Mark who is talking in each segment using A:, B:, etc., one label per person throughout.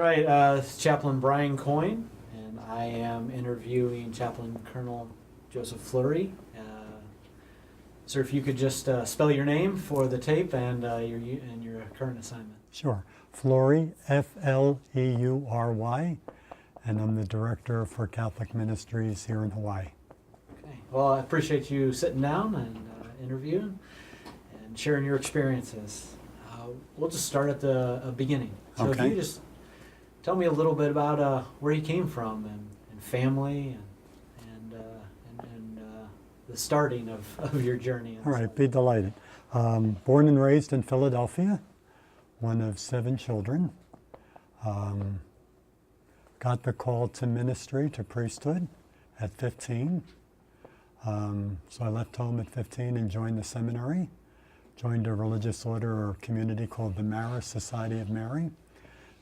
A: Right, it's Chaplain Brian Coyne, and I am interviewing Chaplain Colonel Joseph Fleury. Sir, if you could just spell your name for the tape and your current assignment.
B: Sure. Fleury, Fleury, and I'm the Director for Catholic Ministries here in Hawaii.
A: Okay. Well, I appreciate you sitting down and interviewing and sharing your experiences. We'll just start at the beginning. So
B: Okay.
A: if you just tell me a little bit about where you came from and family and the starting of your journey.
B: All right, be delighted. Born and raised in Philadelphia, one of 7 children. Got the call to ministry, to priesthood at 15. So I left home at 15 and joined the seminary. Joined a religious order or community called the Marist Society of Mary.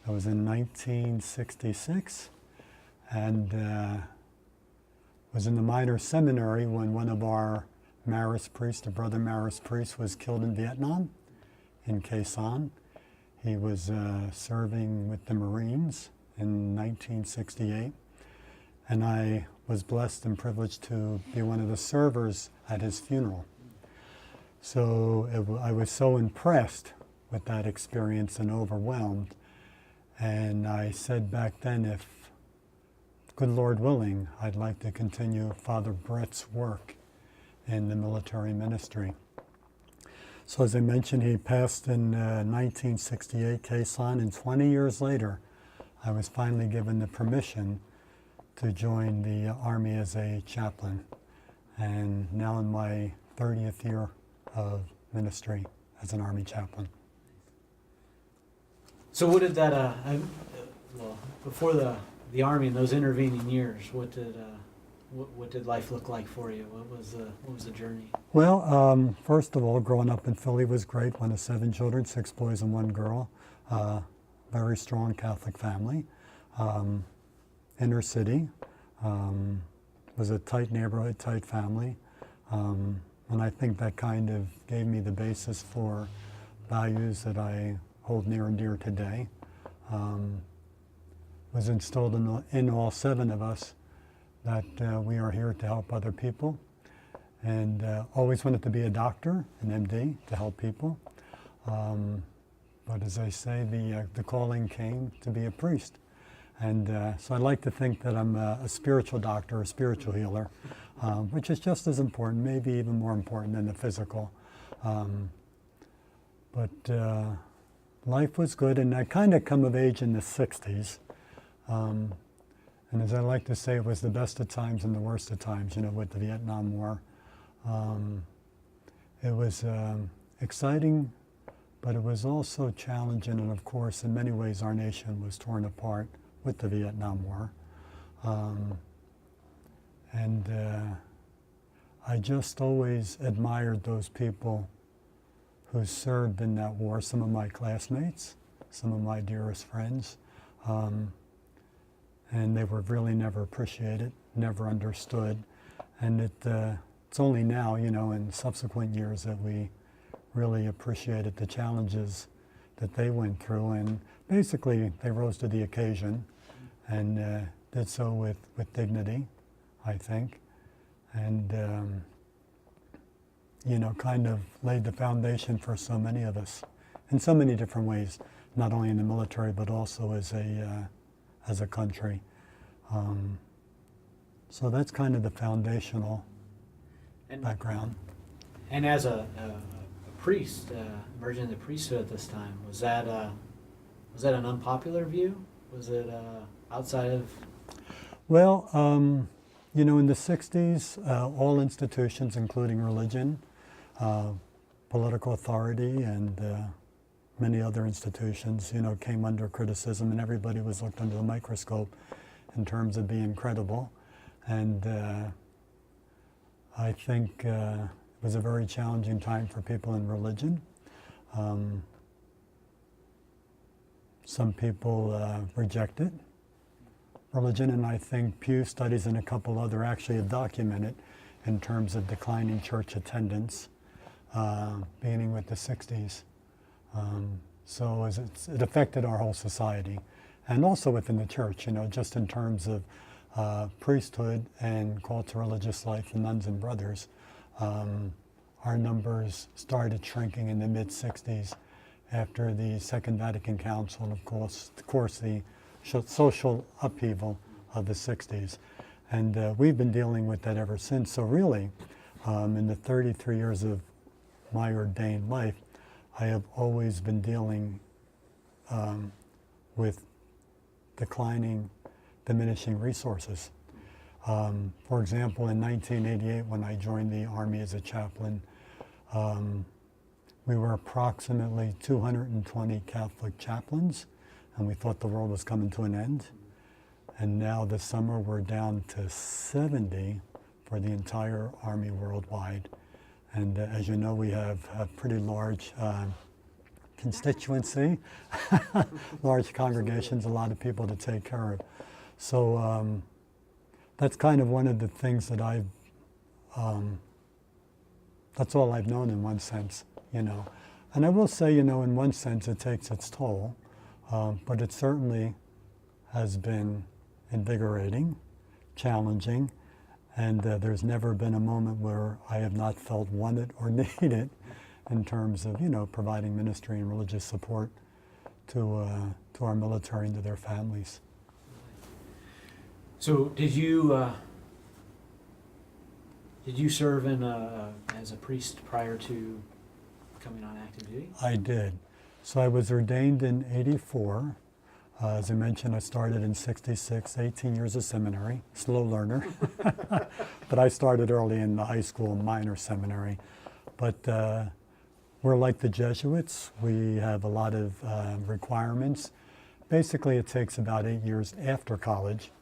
B: That was in 1966. And was in the minor seminary when one of our Marist priests, a brother Marist priest, was killed in Vietnam, in Khe Sanh. He was serving with the Marines in 1968, and I was blessed and privileged to be one of the servers at his funeral. So I was so impressed with that experience and overwhelmed, and I said back then, if good Lord willing, I'd like to continue Father Brett's work in the military ministry. So as I mentioned, he passed in 1968, Khe Sanh, and 20 years later, I was finally given the permission to join the Army as a chaplain. And now in my 30th year of ministry as an Army chaplain.
A: So what did that, well, before the Army in those intervening years, what did life look like for you? What was the journey?
B: Well, first of all, growing up in Philly was great. One of 7 children, 6 boys and 1 girl. Very strong Catholic family. Inner city. Was a tight neighborhood, tight family. And I think that kind of gave me the basis for values that I hold near and dear today. Was instilled in all 7 of us that we are here to help other people, and always wanted to be a doctor, an MD, to help people. But as I say, the calling came to be a priest. And so I like to think that I'm a spiritual doctor, a spiritual healer, which is just as important, maybe even more important than the physical. But life was good, and I kind of come of age in the 60s. And as I like to say, it was the best of times and the worst of times, with the Vietnam War. It was exciting, but it was also challenging, and of course, in many ways, our nation was torn apart with the Vietnam War. And I just always admired those people who served in that war, some of my classmates, some of my dearest friends. And they were really never appreciated, never understood. And it's only now, in subsequent years that we really appreciated the challenges that they went through. And basically, they rose to the occasion and did so with dignity, I think. And, kind of laid the foundation for so many of us in so many different ways, not only in the military, but also as a country. So that's kind of the foundational background.
A: And as a priest, emerging in the priesthood at this time, was that an unpopular view? Was it outside of?
B: Well, in the 60s, all institutions, including religion, political authority, and many other institutions, came under criticism, and everybody was looked under the microscope in terms of being credible. And I think it was a very challenging time for people in religion. Some people rejected religion, and I think Pew Studies and a couple other actually have documented in terms of declining church attendance, beginning with the 60s. So it affected our whole society. and also within the church, just in terms of priesthood and call to religious life, the nuns and brothers. Our numbers started shrinking in the mid-60s after the Second Vatican Council, and of course the social upheaval of the 60s. And we've been dealing with that ever since. So really, in the 33 years of my ordained life, I have always been dealing with diminishing resources. For example, in 1988, when I joined the Army as a chaplain, we were approximately 220 Catholic chaplains, and we thought the world was coming to an end. And now this summer we're down to 70 for the entire Army worldwide. And as you know, we have a pretty large constituency, large congregations, a lot of people to take care of. So that's kind of one of the things that that's all I've known in one sense, And I will say, in one sense it takes its toll, but it certainly has been invigorating, challenging, and there's never been a moment where I have not felt wanted or needed in terms of, providing ministry and religious support to our military and to their families.
A: So did you serve as a priest prior to coming on active duty?
B: I did. So I was ordained in '84. As I mentioned, I started in '66, 18 years of seminary, slow learner. But I started early in the high school minor seminary. But we're like the Jesuits. We have a lot of requirements. Basically, it takes about 8 years after college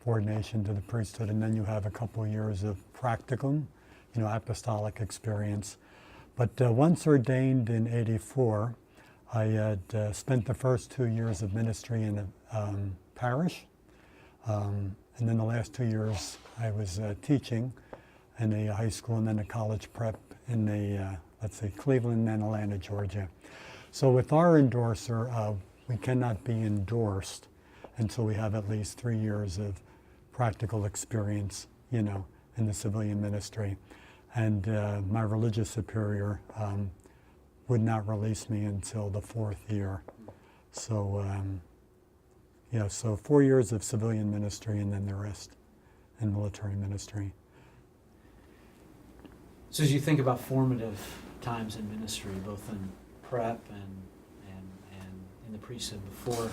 B: for ordination to the priesthood, and then you have a couple of years of practicum, apostolic experience. But once ordained in '84, I had spent the first 2 years of ministry in a parish, and then the last 2 years I was teaching in a high school and then a college prep in Cleveland and Atlanta, Georgia. So with our endorser, we cannot be endorsed until we have at least 3 years of practical experience, in the civilian ministry. And my religious superior would not release me until the 4th year. So, so 4 years of civilian ministry and then the rest in military ministry.
A: So as you think about formative times in ministry, both in prep and in the priesthood before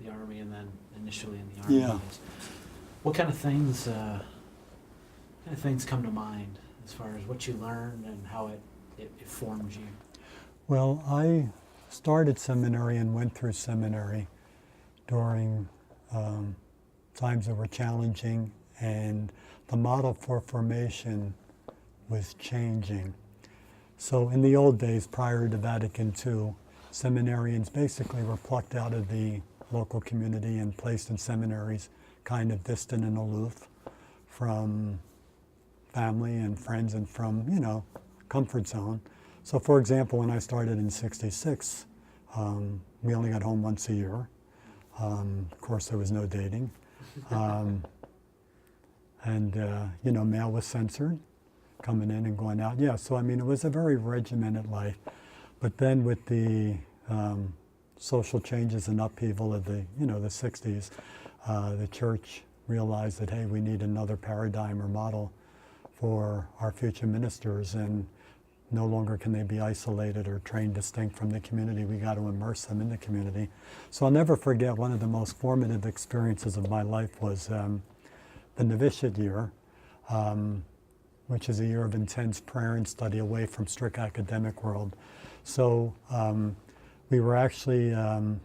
A: the Army and then initially in the Army,
B: Yeah.
A: what kind of things come to mind as far as what you learned and how it formed you?
B: Well, I started seminary and went through seminary during times that were challenging, and the model for formation was changing. So in the old days, prior to Vatican II, seminarians basically were plucked out of the local community and placed in seminaries kind of distant and aloof from family and friends and from, comfort zone. So for example, when I started in '66, we only got home once a year. Of course, there was no dating. Mail was censored, coming in and going out. Yeah, so it was a very regimented life. But then with the social changes and upheaval of the 60s, the church realized that, hey, we need another paradigm or model for our future ministers, and no longer can they be isolated or trained distinct from the community. We got to immerse them in the community. So I'll never forget, one of the most formative experiences of my life was the novitiate year, which is a year of intense prayer and study away from strict academic world. So we were actually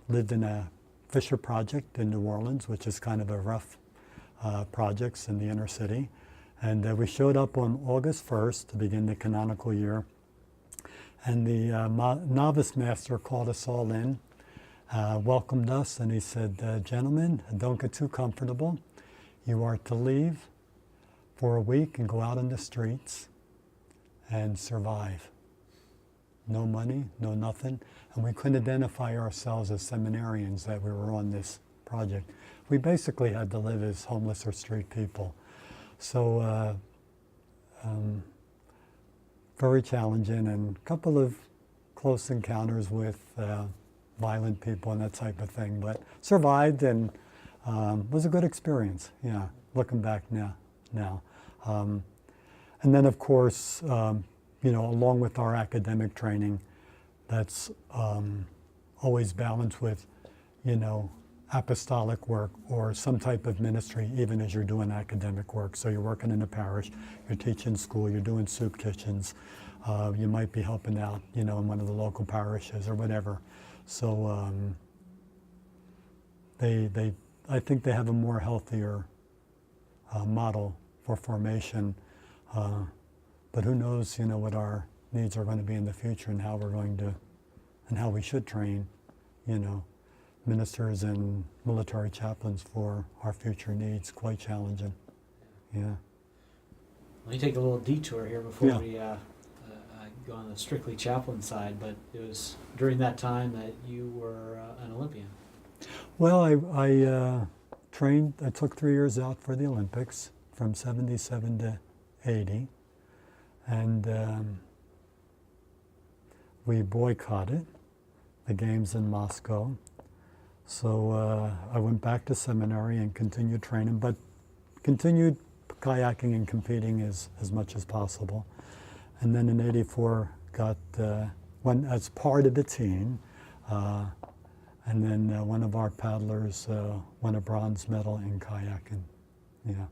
B: lived in a Fisher project in New Orleans, which is kind of a rough projects in the inner city. And we showed up on August 1st to begin the canonical year. And the novice master called us all in, welcomed us, and he said, gentlemen, don't get too comfortable. You are to leave for a week and go out in the streets and survive. No money, no nothing. And we couldn't identify ourselves as seminarians, that we were on this project. We basically had to live as homeless or street people. So very challenging, and a couple of close encounters with violent people and that type of thing, but survived, and was a good experience, yeah, looking back now. And then, of course, along with our academic training, that's always balanced with, apostolic work or some type of ministry, even as you're doing academic work. So you're working in a parish, you're teaching school, you're doing soup kitchens, you might be helping out, in one of the local parishes or whatever. So I think they have a more healthier model for formation. But who knows, what our needs are going to be in the future, and how we're going to, and how we should train, ministers and military chaplains for our future needs. Quite challenging. Yeah.
A: Let me take a little detour here before
B: Yeah.
A: we go on the strictly chaplain side, but it was during that time that you were an Olympian.
B: Well, I trained, I took 3 years out for the Olympics from 77 to 80, and we boycotted the games in Moscow. So I went back to seminary and continued training, but continued kayaking and competing as much as possible. And then in '84 went as part of the team, and then one of our paddlers won a bronze medal in kayaking. Yeah.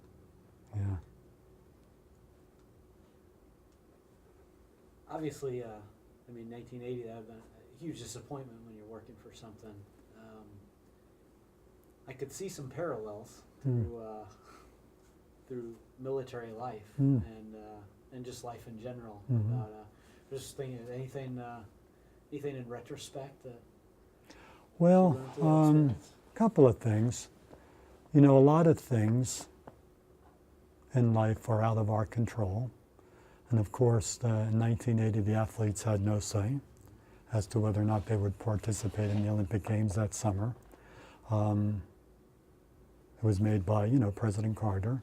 A: 1980, that would have been a huge disappointment when you're working for something. I could see some parallels through military life and just life in general. About, just thinking of anything in retrospect that.
B: Well,
A: you learned through that experience?
B: couple of things. A lot of things in life are out of our control. And of course, in 1980, the athletes had no say as to whether or not they would participate in the Olympic Games that summer. It was made by, President Carter.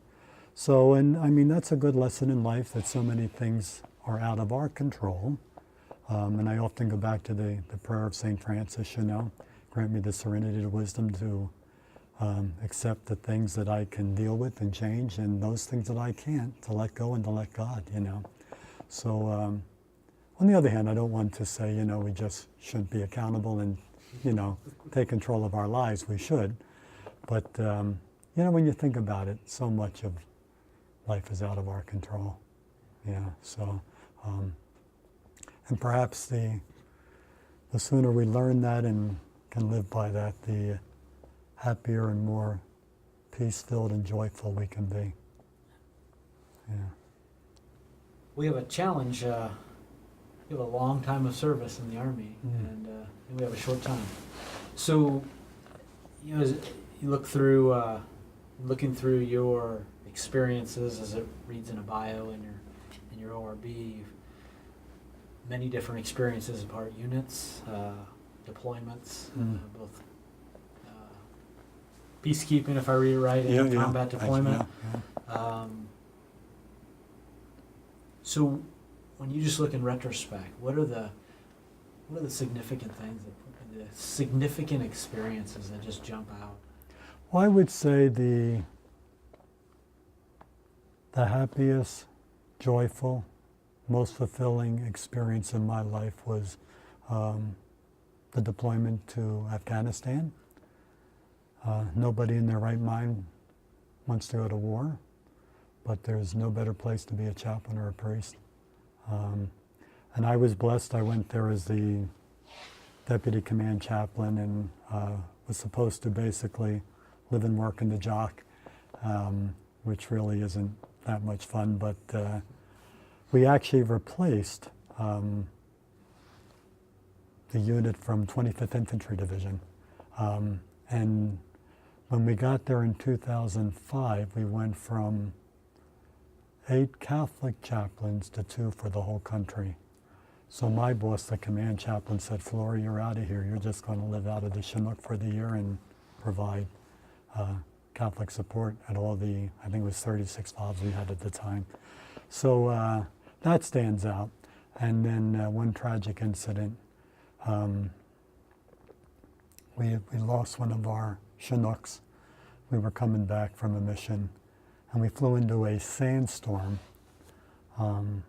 B: So, and that's a good lesson in life, that so many things are out of our control. And I often go back to the prayer of St. Francis, grant me the serenity and wisdom to accept the things that I can deal with and change, and those things that I can't, to let go and to let God, So on the other hand, I don't want to say, we just shouldn't be accountable and, take control of our lives. We should. But, when you think about it, so much of life is out of our control. Yeah, so, and perhaps the sooner we learn that and can live by that, the happier and more peace-filled and joyful we can be. Yeah.
A: We have a challenge. We have a long time of service in the Army, and we have a short time. So, as you look through, looking through your experiences as it reads in a bio in your ORB, you've many different experiences as part of units, deployments, both peacekeeping, if I read it right, and combat deployment. So, when you just look in retrospect, what are the significant things, the significant experiences that just jump out?
B: Well, I would say the happiest, joyful, most fulfilling experience in my life was the deployment to Afghanistan. Nobody in their right mind wants to go to war, but there's no better place to be a chaplain or a priest. And I was blessed. I went there as the deputy command chaplain, and was supposed to basically live and work in the JOC, which really isn't that much fun, but we actually replaced the unit from 25th Infantry Division. And when we got there in 2005, we went from 8 Catholic chaplains to 2 for the whole country. So my boss, the command chaplain, said, "Fleury, you're out of here. You're just going to live out of the Chinook for the year and provide." Catholic support at all the, I think it was 36 FOBs we had at the time. So that stands out. And then one tragic incident, we lost one of our Chinooks. We were coming back from a mission, and we flew into a sandstorm. And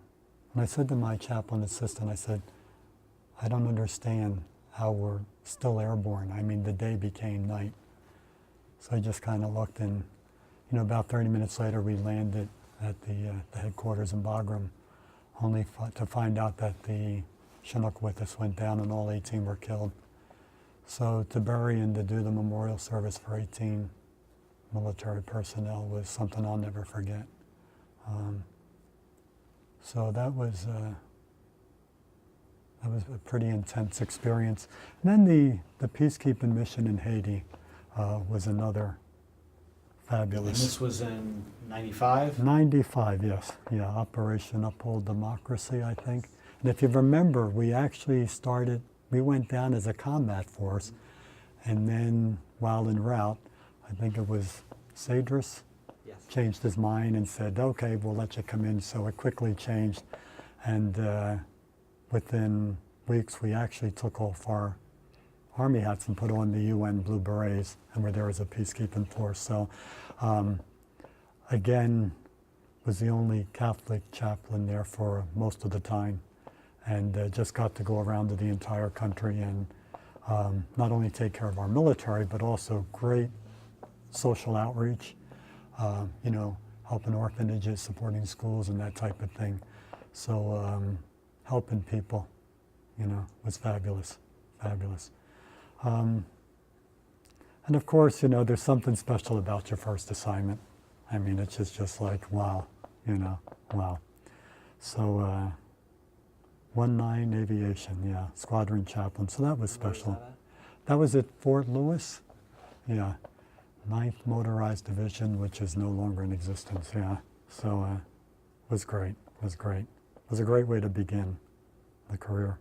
B: I said to my chaplain assistant, I said, I don't understand how we're still airborne. I mean, the day became night. So I just kind of looked, and about 30 minutes later, we landed at the headquarters in Bagram, only to find out that the Chinook with us went down and all 18 were killed. So to bury and to do the memorial service for 18 military personnel was something I'll never forget. So that was a pretty intense experience. And then the peacekeeping mission in Haiti was another fabulous.
A: And this was in 95?
B: 95, yes. Yeah, Operation Uphold Democracy, I think. And if you remember, we actually we went down as a combat force, and then while en route, I think it was Cedrus,
A: Yes.
B: changed his mind and said, okay, we'll let you come in. So it quickly changed, and within weeks, we actually took off our Army hats and put on the UN Blue Berets, and were there as a peacekeeping force. So again, was the only Catholic chaplain there for most of the time, and just got to go around to the entire country and not only take care of our military, but also great social outreach, helping orphanages, supporting schools, and that type of thing. So helping people, was fabulous, fabulous. And of course, there's something special about your first assignment. I mean, it's just like, wow, wow. So 19 Aviation, yeah, Squadron Chaplain. So that was special. That was at Fort Lewis, yeah. 9th Motorized Division, which is no longer in existence, yeah. So was great, was great. It was a great way to begin the career.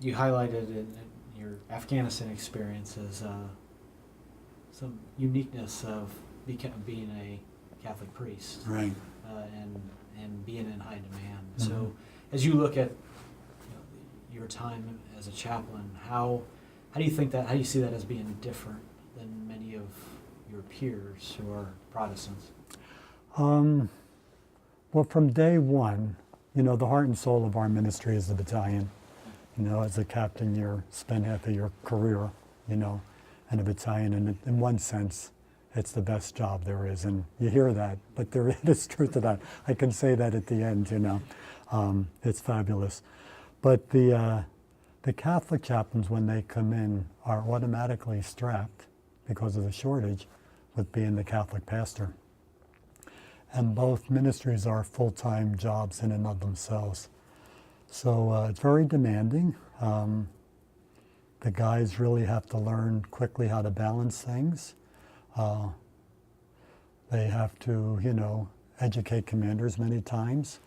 A: You highlighted in your Afghanistan experience as some uniqueness of being a Catholic priest,
B: Right.
A: and being in high demand.
B: Mm-hmm.
A: So, as you look at your time as a chaplain, how do you think that? How do you see that as being different than many of your peers who are Protestants?
B: Well, from day one, the heart and soul of our ministry is the battalion. As a captain, you spend half of your career, in a battalion, and in one sense, it's the best job there is, and you hear that, but there is truth to that. I can say that at the end, it's fabulous. But the Catholic chaplains, when they come in, are automatically strapped, because of the shortage, with being the Catholic pastor. And both ministries are full-time jobs in and of themselves. So it's very demanding. The guys really have to learn quickly how to balance things. They have to, educate commanders many times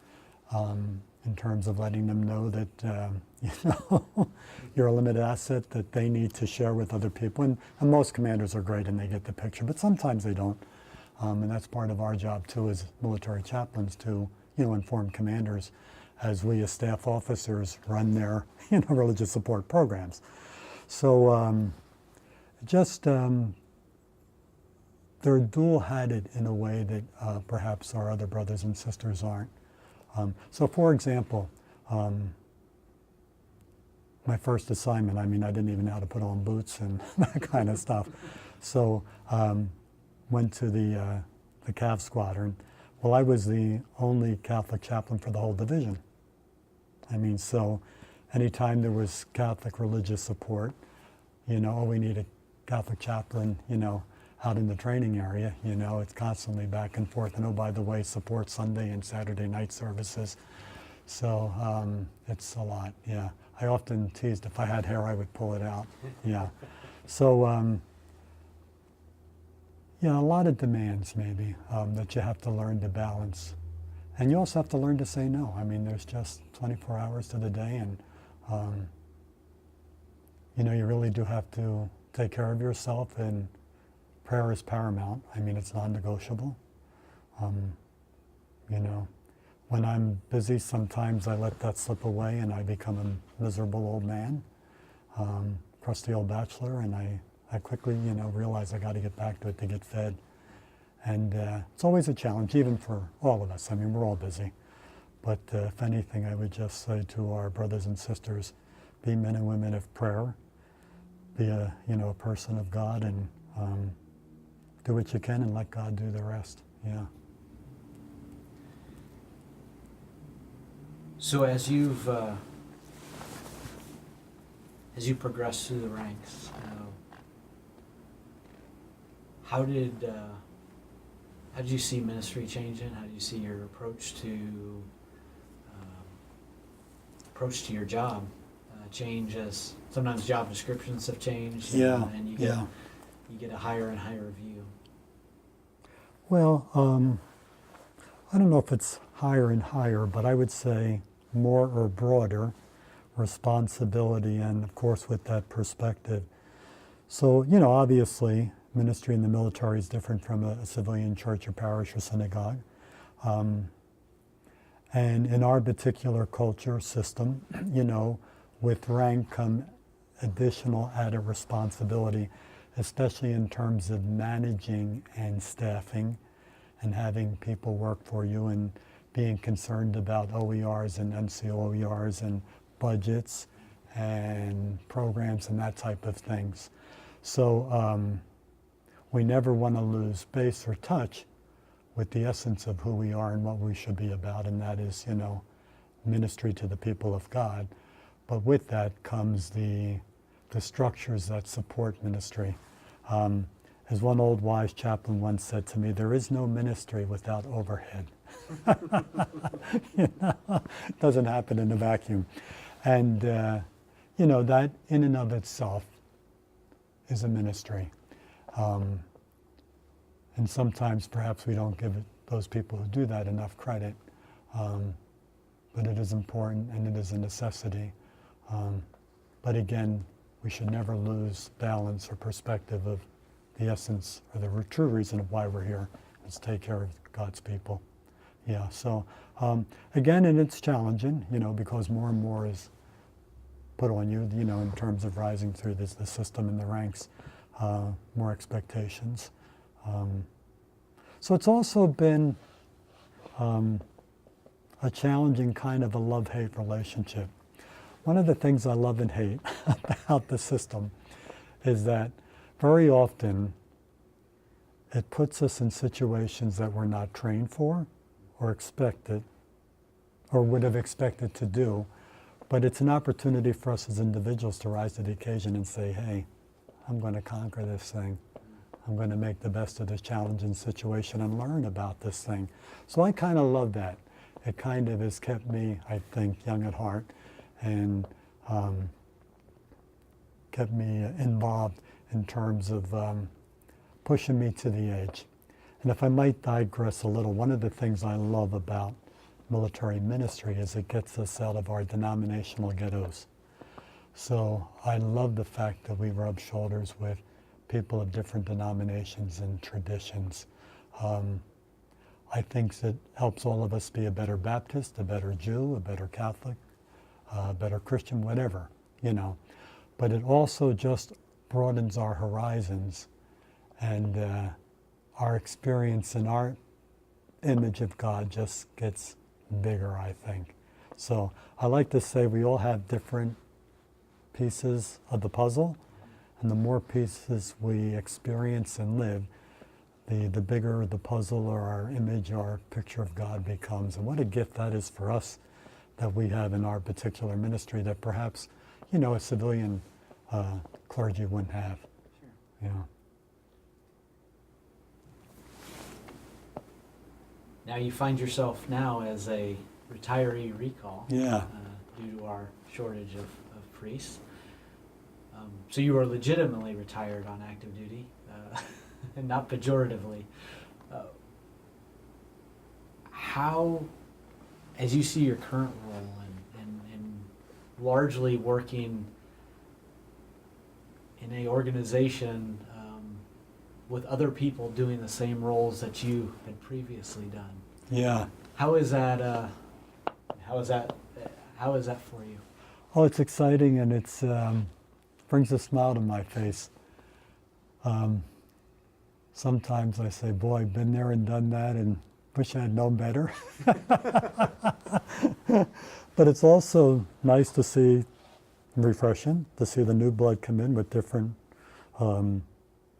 B: in terms of letting them know that, you're a limited asset that they need to share with other people. And most commanders are great and they get the picture, but sometimes they don't. And that's part of our job too as military chaplains to, inform commanders as we as staff officers run their, religious support programs. So they're dual-hatted in a way that perhaps our other brothers and sisters aren't. So for example, my first assignment, I didn't even know how to put on boots and that kind of stuff. So went to the Cav Squadron. Well, I was the only Catholic chaplain for the whole division. So anytime there was Catholic religious support, we need a Catholic chaplain, out in the training area, it's constantly back and forth. And oh, by the way, support Sunday and Saturday night services. So it's a lot, yeah. I often teased if I had hair, I would pull it out, yeah. So, a lot of demands maybe that you have to learn to balance. And you also have to learn to say no. There's just 24 hours to the day, and you really do have to take care of yourself, and prayer is paramount. I mean, it's non-negotiable. You know, when I'm busy, sometimes I let that slip away and I become a miserable old man, crusty old bachelor, and I quickly, realize I got to get back to it to get fed. And it's always a challenge, even for all of us. I mean, we're all busy. But if anything, I would just say to our brothers and sisters, be men and women of prayer, be a person of God, and do what you can and let God do the rest. Yeah.
A: So as you progressed through the ranks, how did you see ministry changing? How do you see your approach to your job change as sometimes job descriptions have changed?
B: Yeah.
A: And you get a higher and higher view.
B: Well, I don't know if it's higher and higher, but I would say more or broader responsibility, and of course with that perspective. So, obviously ministry in the military is different from a civilian church or parish or synagogue. And in our particular culture system, with rank come additional added responsibility, especially in terms of managing and staffing and having people work for you and being concerned about OERs and NCOERs and budgets and programs and that type of things. So we never want to lose base or touch with the essence of who we are and what we should be about, and that is, ministry to the people of God. But with that comes the structures that support ministry. As one old wise chaplain once said to me, there is no ministry without overhead. It doesn't happen in a vacuum. And, that in and of itself is a ministry. And sometimes perhaps we don't give those people who do that enough credit. But it is important and it is a necessity. But again, we should never lose balance or perspective of the essence or the true reason of why we're here, is to take care of God's people. Yeah, so again, and it's challenging, because more and more is put on you, in terms of rising through the system and the ranks, more expectations. So it's also been a challenging kind of a love-hate relationship. One of the things I love and hate about the system is that very often it puts us in situations that we're not trained for or expected or would have expected to do, but it's an opportunity for us as individuals to rise to the occasion and say, hey, I'm going to conquer this thing. I'm going to make the best of this challenging situation and learn about this thing. So I kind of love that. It kind of has kept me, I think, young at heart and kept me involved in terms of pushing me to the edge. And if I might digress a little, one of the things I love about military ministry is it gets us out of our denominational ghettos. So I love the fact that we rub shoulders with people of different denominations and traditions. I think that helps all of us be a better Baptist, a better Jew, a better Catholic, a better Christian, whatever, But it also just broadens our horizons and our experience and our image of God just gets bigger, I think. So I like to say we all have different pieces of the puzzle, and the more pieces we experience and live, the bigger the puzzle or our image or our picture of God becomes. And what a gift that is for us that we have in our particular ministry that perhaps, a civilian clergy wouldn't have.
A: Sure.
B: Yeah.
A: Now you find yourself now as a retiree recall.
B: Yeah.
A: Due to our shortage of priests. So you are legitimately retired on active duty, and not pejoratively. How, as you see your current role and largely working in a organization with other people doing the same roles that you had previously done.
B: Yeah.
A: How is that? How is that? How is that for you?
B: Oh, it's exciting, and it's brings a smile to my face. Sometimes I say, boy, been there and done that, and wish I had known better. But it's also nice to see, refreshing, to see the new blood come in with different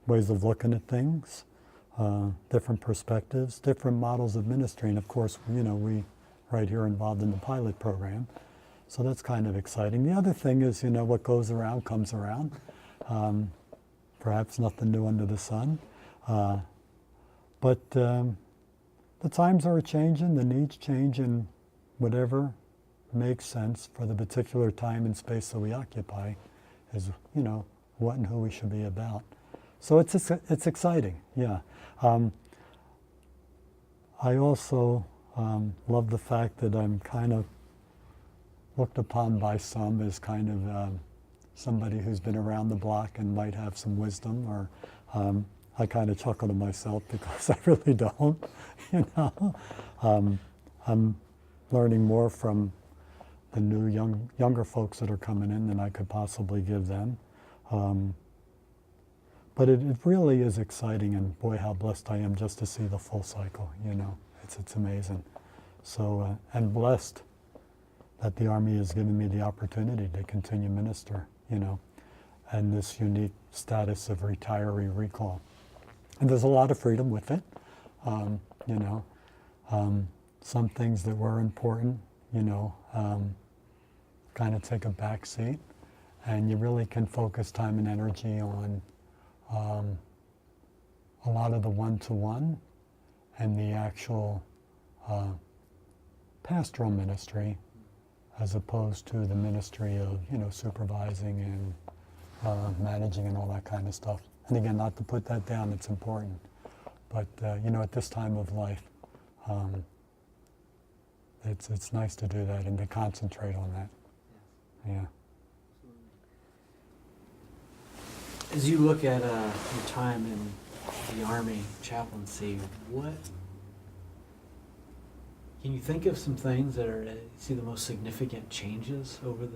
B: ways of looking at things, different perspectives, different models of ministry. And of course, we right here involved in the pilot program. So that's kind of exciting. The other thing is, what goes around comes around. Perhaps nothing new under the sun. But the times are changing, the needs change, and whatever makes sense for the particular time and space that we occupy is, what and who we should be about. So it's exciting, yeah. I also love the fact that I'm kind of looked upon by some as kind of somebody who's been around the block and might have some wisdom, or I kind of chuckle to myself because I really don't, I'm learning more from the new younger folks that are coming in than I could possibly give them. But it really is exciting, and boy, how blessed I am just to see the full cycle, It's amazing. So, and blessed that the Army has given me the opportunity to continue minister, and this unique status of retiree recall. And there's a lot of freedom with it, some things that were important, kind of take a back seat, and you really can focus time and energy on a lot of the one-to-one and the actual pastoral ministry, as opposed to the ministry of, supervising and managing and all that kind of stuff. And again, not to put that down, it's important. But, at this time of life, it's nice to do that and to concentrate on that. Yeah.
A: As you look at your time in the Army chaplaincy, can you think of some things that are see the most significant changes over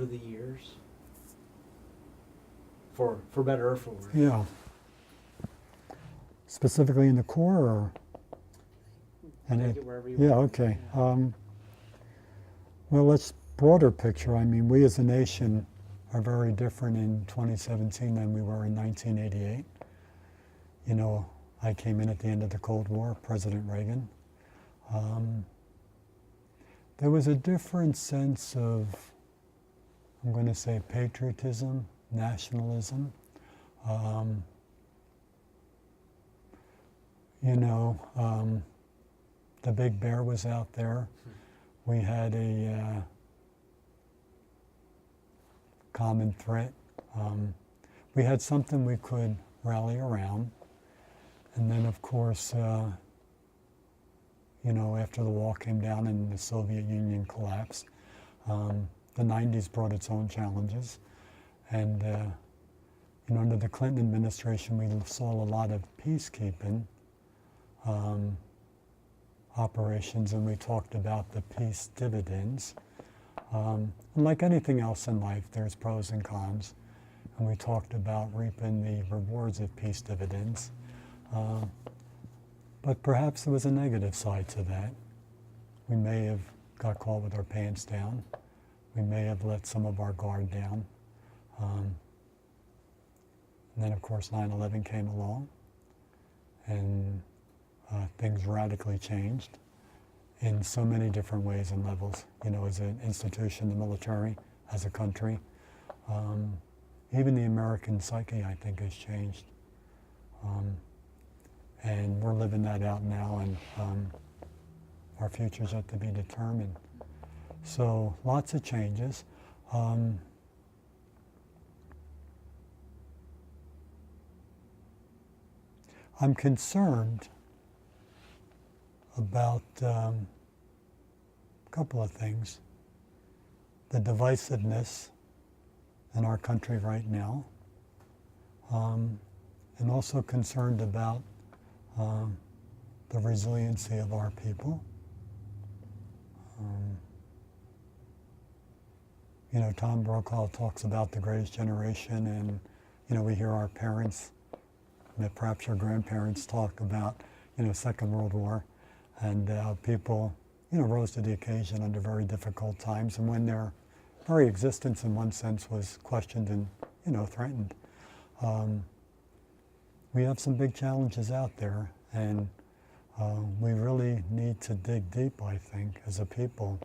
A: the years, for better or for worse?
B: Yeah. Specifically in the Corps, or?
A: Take it wherever you
B: yeah.
A: want.
B: Okay. Well, let's broader picture. I mean, we as a nation are very different in 2017 than we were in 1988. I came in at the end of the Cold War, President Reagan. There was a different sense of, I'm going to say, patriotism, nationalism. The big bear was out there. We had a common threat. We had something we could rally around. And then, of course, after the wall came down and the Soviet Union collapsed, the 90s brought its own challenges. And under the Clinton administration, we saw a lot of peacekeeping operations, and we talked about the peace dividends. And like anything else in life, there's pros and cons. And we talked about reaping the rewards of peace dividends. But perhaps there was a negative side to that. We may have got caught with our pants down. We may have let some of our guard down. And then, of course, 9/11 came along, and things radically changed in so many different ways and levels, as an institution, the military, as a country. Even the American psyche, I think, has changed. And we're living that out now, and our future's yet to be determined. So lots of changes. I'm concerned about a couple of things. The divisiveness in our country right now, and also concerned about the resiliency of our people. Tom Brokaw talks about the greatest generation, and we hear our parents, perhaps your grandparents, talk about Second World War, and people rose to the occasion under very difficult times, and when their very existence in one sense was questioned and threatened. We have some big challenges out there, and we really need to dig deep, I think, as a people,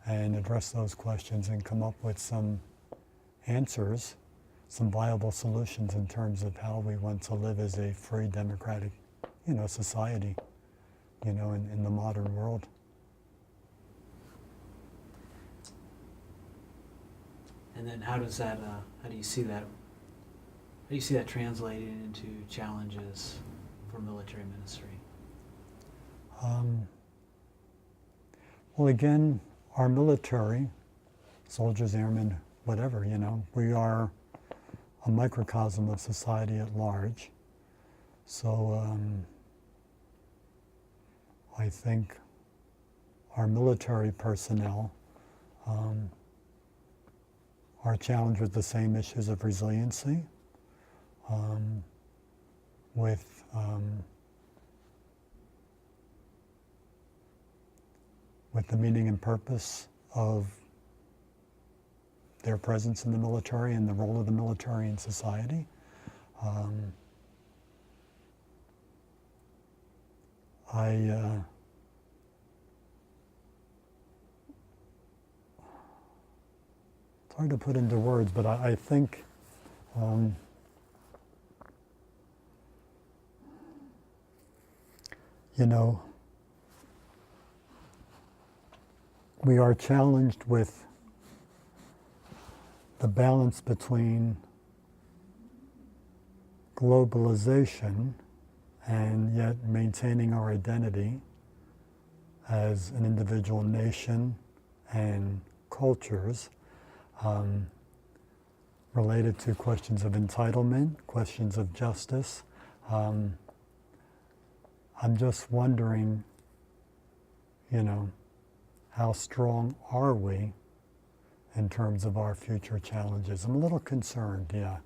B: and address those questions and come up with some answers, some viable solutions in terms of how we want to live as a free, democratic, society, in the modern world.
A: And then how do you see that translating into challenges for military ministry?
B: Well, again, our military, soldiers, airmen, whatever, we are a microcosm of society at large. So I think our military personnel are challenged with the same issues of resiliency, with the meaning and purpose of their presence in the military and the role of the military in society. It's hard to put into words, but I think we are challenged with the balance between globalization and yet maintaining our identity as an individual nation and cultures, related to questions of entitlement, questions of justice. I'm just wondering, how strong are we in terms of our future challenges? I'm a little concerned, yeah.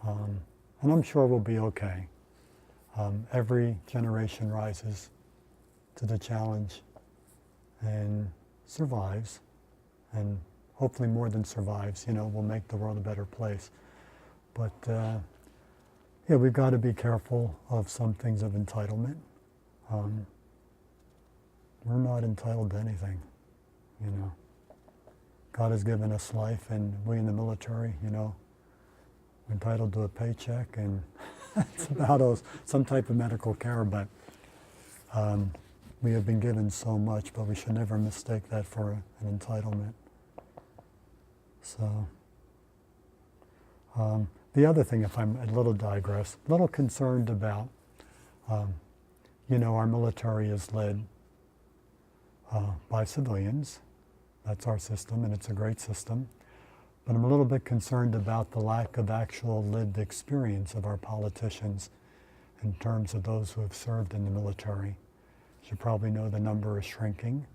B: And I'm sure we'll be okay. Every generation rises to the challenge and survives, and hopefully more than survives, will make the world a better place. But yeah, we've got to be careful of some things of entitlement. We're not entitled to anything, God has given us life, and we in the military, we're entitled to a paycheck, and it's about some type of medical care, but we have been given so much, but we should never mistake that for an entitlement. So, the other thing, if I'm a little digress, a little concerned about, our military is led by civilians. That's our system, and it's a great system. But I'm a little bit concerned about the lack of actual lived experience of our politicians in terms of those who have served in the military. As you probably know, the number is shrinking.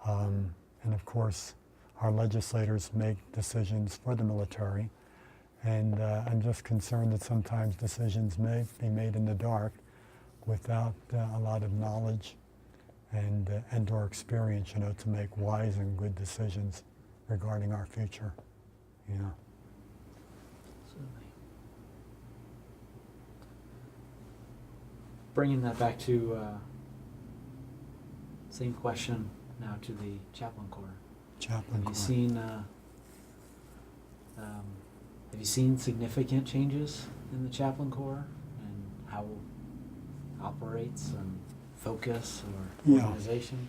B: And of course, our legislators make decisions for the military. And I'm just concerned that sometimes decisions may be made in the dark without a lot of knowledge and or experience, to make wise and good decisions regarding our future.
A: Absolutely. Bringing that back to same question now to the chaplain corps. Have you seen significant changes in the chaplain corps and how it operates and focus or organization?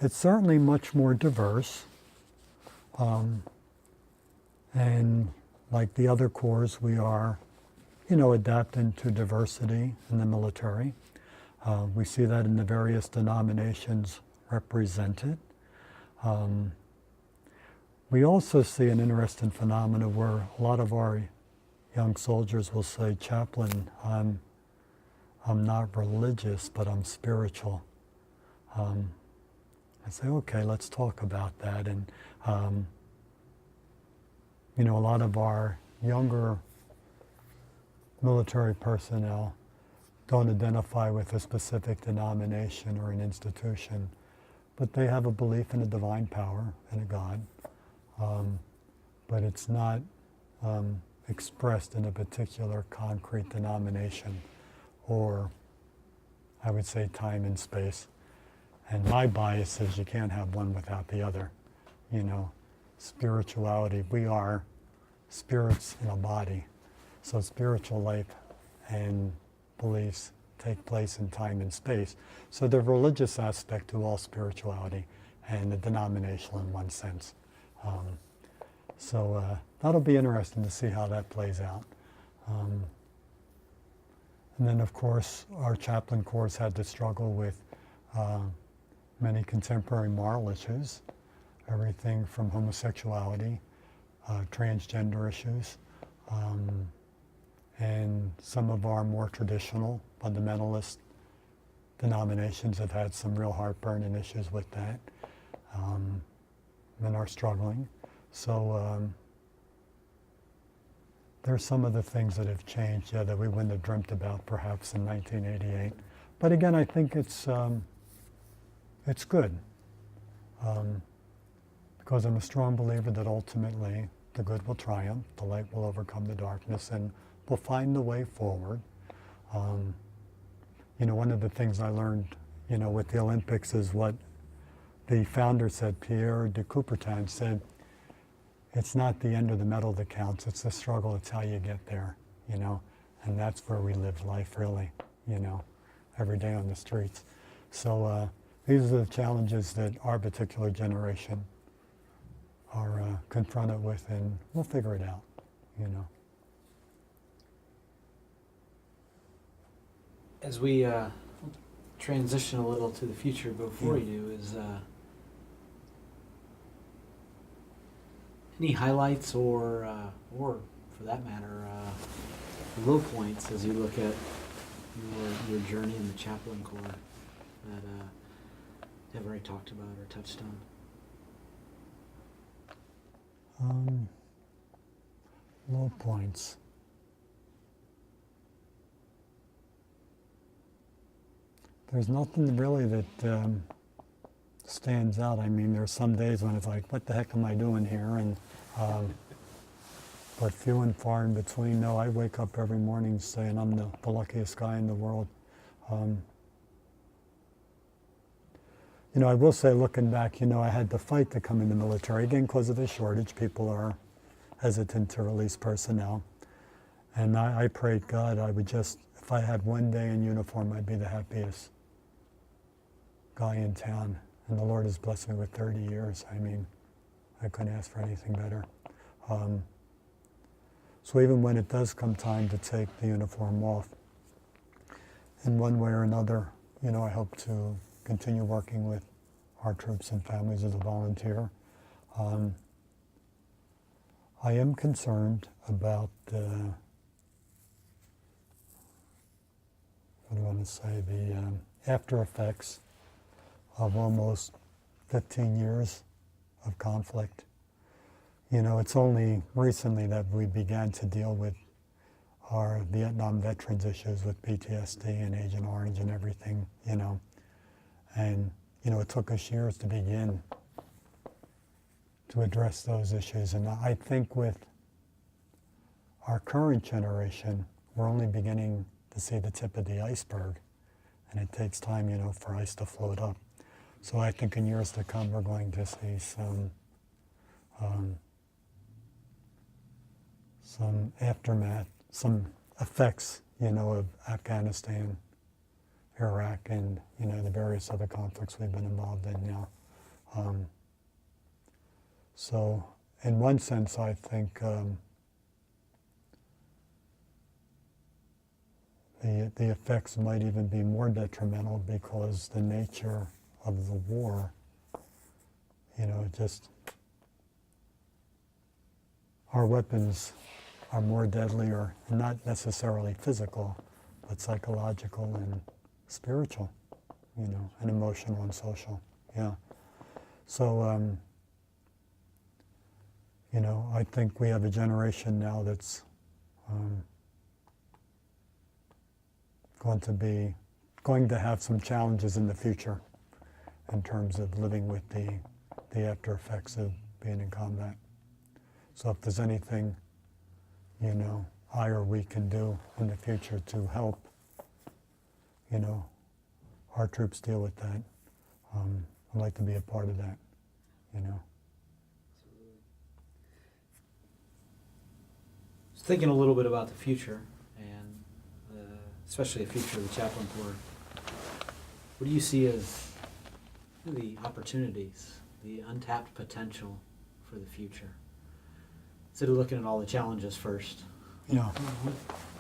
B: It's certainly much more diverse. And like the other corps, we are, adapting to diversity in the military. We see that in the various denominations represented. We also see an interesting phenomenon where a lot of our young soldiers will say, "Chaplain, I'm not religious, but I'm spiritual." I say, "Okay, let's talk about that." And a lot of our younger military personnel don't identify with a specific denomination or an institution, but they have a belief in a divine power and a God, but it's not expressed in a particular concrete denomination or, I would say, time and space. And my bias is you can't have one without the other. Spirituality, we are spirits in a body. So spiritual life and beliefs take place in time and space. So the religious aspect to all spirituality and the denominational in one sense. So that'll be interesting to see how that plays out. And then, of course, our chaplain corps had to struggle with many contemporary moral issues, everything from homosexuality, transgender issues, and some of our more traditional fundamentalist denominations have had some real heartburn and issues with that, and are struggling. So there's some of the things that have changed, that we wouldn't have dreamt about perhaps in 1988. But again, I think it's good, because I'm a strong believer that ultimately the good will triumph, the light will overcome the darkness, and we'll find the way forward. One of the things I learned, with the Olympics is what the founder said, Pierre de Coubertin said, it's not the end of the medal that counts, it's the struggle, it's how you get there, and that's where we live life really, every day on the streets. So these are the challenges that our particular generation are confronted with, and we'll figure it out,
A: As we transition a little to the future before you, is any highlights or for that matter, low points as you look at your journey in the chaplain corps that you've already talked about or touched on?
B: Low points. There's nothing really that stands out. I mean, there's some days when it's like, what the heck am I doing here? And but few and far in between. No, I wake up every morning saying I'm the luckiest guy in the world. I will say, looking back, I had to fight to come in the military, again, because of the shortage. People are hesitant to release personnel. And I prayed God I would just, if I had one day in uniform, I'd be the happiest guy in town. And the Lord has blessed me with 30 years. I mean, I couldn't ask for anything better. So even when it does come time to take the uniform off, in one way or another, I hope to continue working with our troops and families as a volunteer. I am concerned about, what do I want to say, the after effects of almost 15 years of conflict. It's only recently that we began to deal with our Vietnam veterans issues with PTSD and Agent Orange and everything, And, it took us years to begin to address those issues. And I think with our current generation, we're only beginning to see the tip of the iceberg. And it takes time, for ice to float up. So I think in years to come, we're going to see some aftermath, some effects, of Afghanistan, Iraq, and, the various other conflicts we've been involved in now. So in one sense, I think the effects might even be more detrimental because the nature of the war, just our weapons are more deadly, or not necessarily physical, but psychological and spiritual, and emotional and social. Yeah. So, I think we have a generation now that's going to have some challenges in the future in terms of living with the after effects of being in combat. So if there's anything, I or we can do in the future to help, our troops deal with that, I'd like to be a part of that,
A: Absolutely. Just thinking a little bit about the future, and especially the future of the chaplain corps. What do you see as the opportunities, the untapped potential for the future? Instead of looking at all the challenges first,
B: Yeah.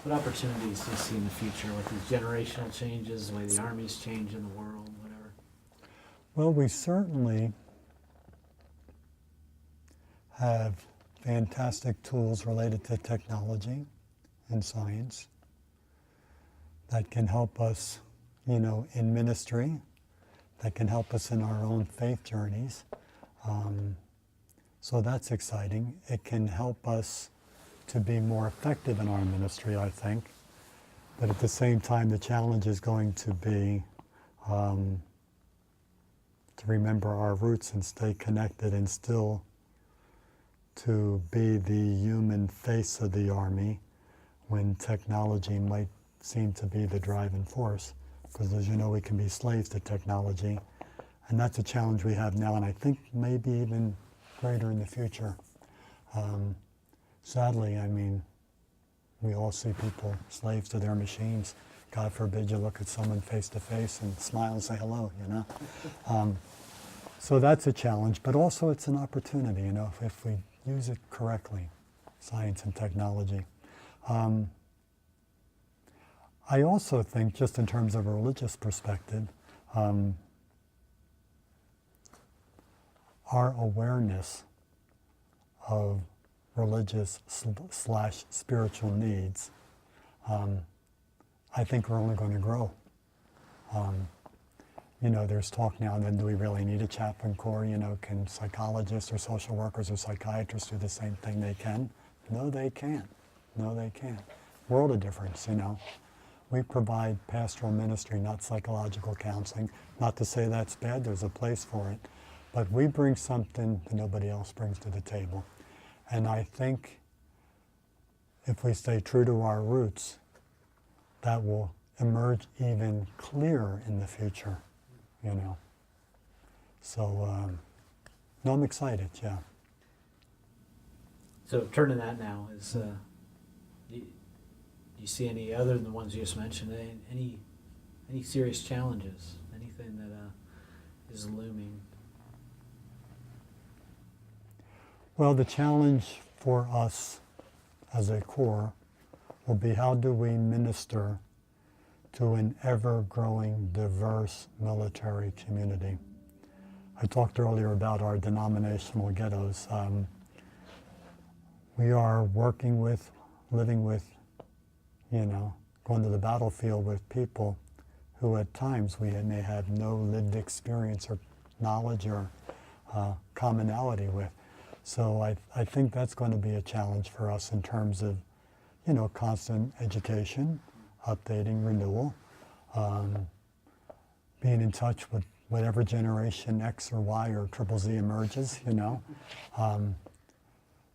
A: what opportunities do you see in the future with these generational changes, the way the Army's changing the world, whatever?
B: Well, we certainly have fantastic tools related to technology and science that can help us, in ministry, that can help us in our own faith journeys. So that's exciting. It can help us to be more effective in our ministry, I think. But at the same time, the challenge is going to be to remember our roots and stay connected, and still to be the human face of the Army when technology might seem to be the driving force. Because as you know, we can be slaves to technology. And that's a challenge we have now, and I think maybe even greater in the future. Sadly, we all see people slaves to their machines. God forbid you look at someone face to face and smile and say hello, So that's a challenge, but also it's an opportunity, if we use it correctly, science and technology. I also think, just in terms of a religious perspective, our awareness of religious / spiritual needs, I think are only going to grow. There's talk now, then do we really need a chaplain corps? Can psychologists or social workers or psychiatrists do the same thing? They can. No, they can't. No, they can't. World of difference, We provide pastoral ministry, not psychological counseling. Not to say that's bad, there's a place for it. But we bring something that nobody else brings to the table. And I think if we stay true to our roots, that will emerge even clearer in the future, So, no, I'm excited, yeah.
A: So turning that now is, do you see any other than the ones you just mentioned? Any serious challenges? Anything that is looming?
B: Well, the challenge for us as a corps will be, how do we minister to an ever-growing, diverse military community? I talked earlier about our denominational ghettos. We are working with, living with, going to the battlefield with people who at times we may have no lived experience or knowledge or commonality with. So I think that's going to be a challenge for us in terms of, constant education, updating, renewal, being in touch with whatever generation X or Y or triple Z emerges,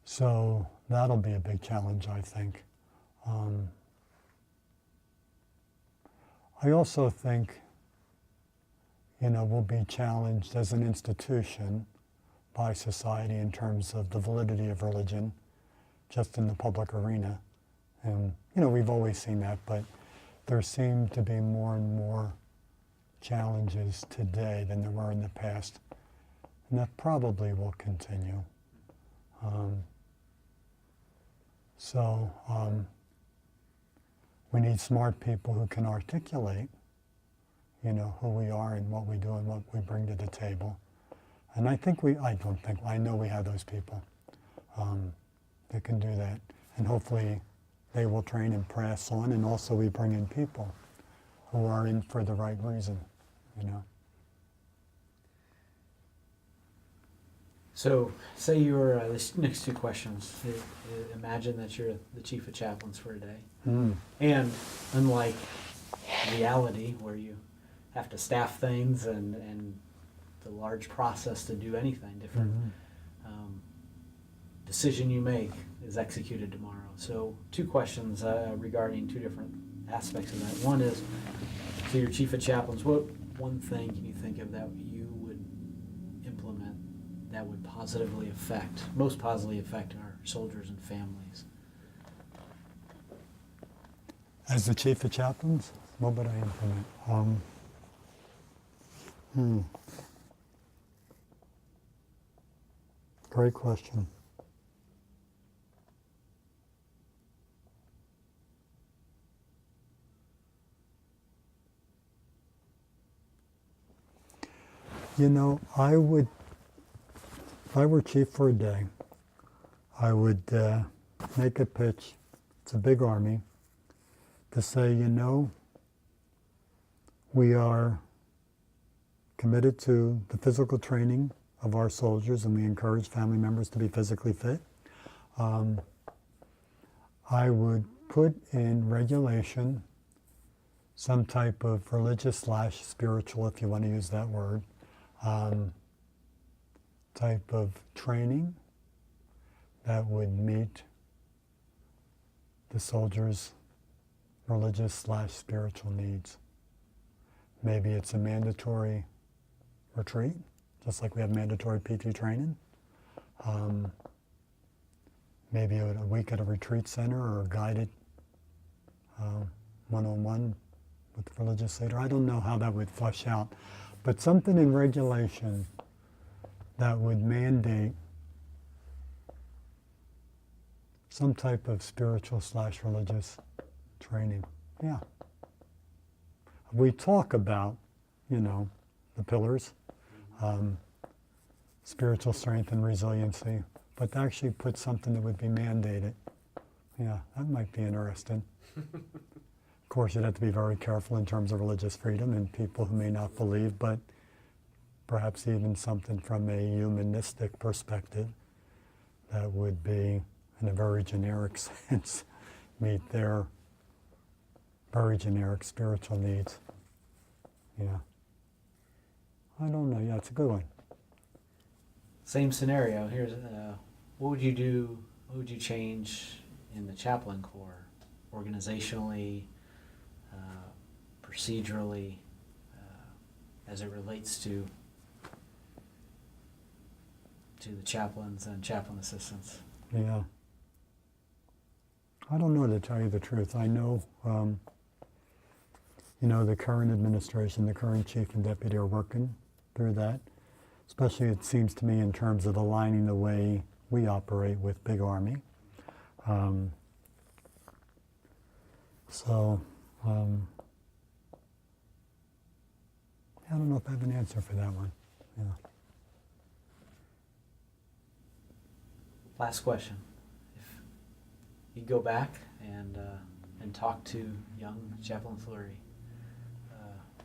B: So that'll be a big challenge, I think. I also think, we'll be challenged as an institution by society in terms of the validity of religion, just in the public arena. And, we've always seen that, but there seem to be more and more challenges today than there were in the past. And that probably will continue. We need smart people who can articulate, who we are and what we do and what we bring to the table. And I know we have those people. that can do that. And hopefully they will train and pass on, and also we bring in people who are in for the right reason, you know.
A: So, say you're, this next two questions, imagine that you're the chief of chaplains for a day. And unlike reality, where you have to staff things and the large process to do anything different, decision you make is executed tomorrow. So, two questions regarding two different aspects of that. One is, so you're chief of chaplains, what one thing can you think of that you would implement that would most positively affect our soldiers and families?
B: As the chief of chaplains, what would I implement? Great question. You know, if I were chief for a day, I would make a pitch. It's a big army, to say, you know, we are committed to the physical training of our soldiers, and we encourage family members to be physically fit. I would put in regulation some type of religious/spiritual, if you want to use that word, type of training that would meet the soldiers' religious/spiritual needs. Maybe it's a mandatory retreat, just like we have mandatory PT training. Maybe a week at a retreat center, or a guided one-on-one with the religious leader. I don't know how that would flesh out, but something in regulation that would mandate some type of spiritual/religious training. Yeah. We talk about, you know, the pillars, spiritual strength and resiliency, but to actually put something that would be mandated, yeah, that might be interesting. Of course, you'd have to be very careful in terms of religious freedom and people who may not believe, but perhaps even something from a humanistic perspective that would be, in a very generic sense, meet their very generic spiritual needs. Yeah. I don't know. Yeah, it's a good one.
A: Same scenario. Here's what would you do? What would you change in the chaplain corps, organizationally, procedurally, as it relates to the chaplains and chaplain assistants?
B: Yeah. I don't know, to tell you the truth. I know, you know, the current administration, the current chief and deputy are working through that. Especially, it seems to me, in terms of aligning the way we operate with Big Army. I don't know if I have an answer for that one. Yeah.
A: Last question. If you go back and talk to young Chaplain Fleury,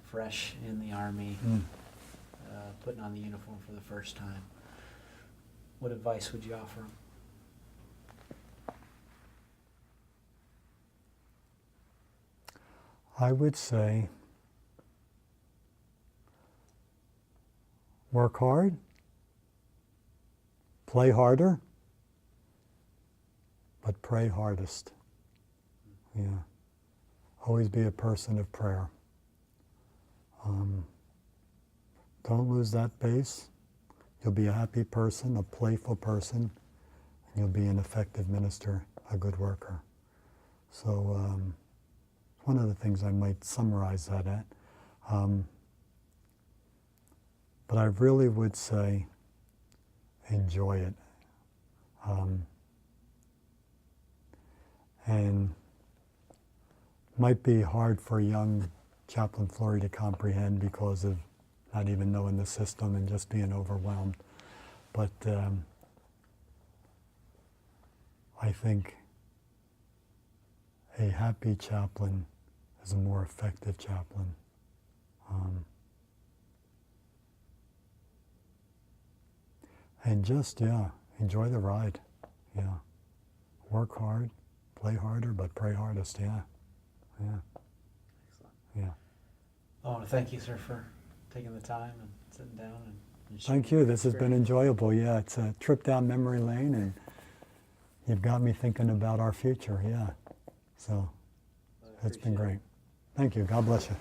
A: fresh in the Army, putting on the uniform for the first time, what advice would you offer him?
B: I would say, work hard, play harder, but pray hardest. Yeah. Always be a person of prayer. Don't lose that base. You'll be a happy person, a playful person, and you'll be an effective minister, a good worker. So one of the things I might summarize that at. But I really would say enjoy it. And might be hard for a young Chaplain Fleury to comprehend because of not even knowing the system and just being overwhelmed. But I think a happy chaplain is a more effective chaplain. And just, yeah, enjoy the ride. Yeah. Work hard, play harder, but pray hardest. Yeah. Yeah.
A: Excellent.
B: Yeah.
A: I want to thank you, sir, for taking the time and sitting down and
B: Thank you. This has been enjoyable. Yeah, it's a trip down memory lane, and you've got me thinking about our future. Yeah. So it's been great. Thank you. God bless you.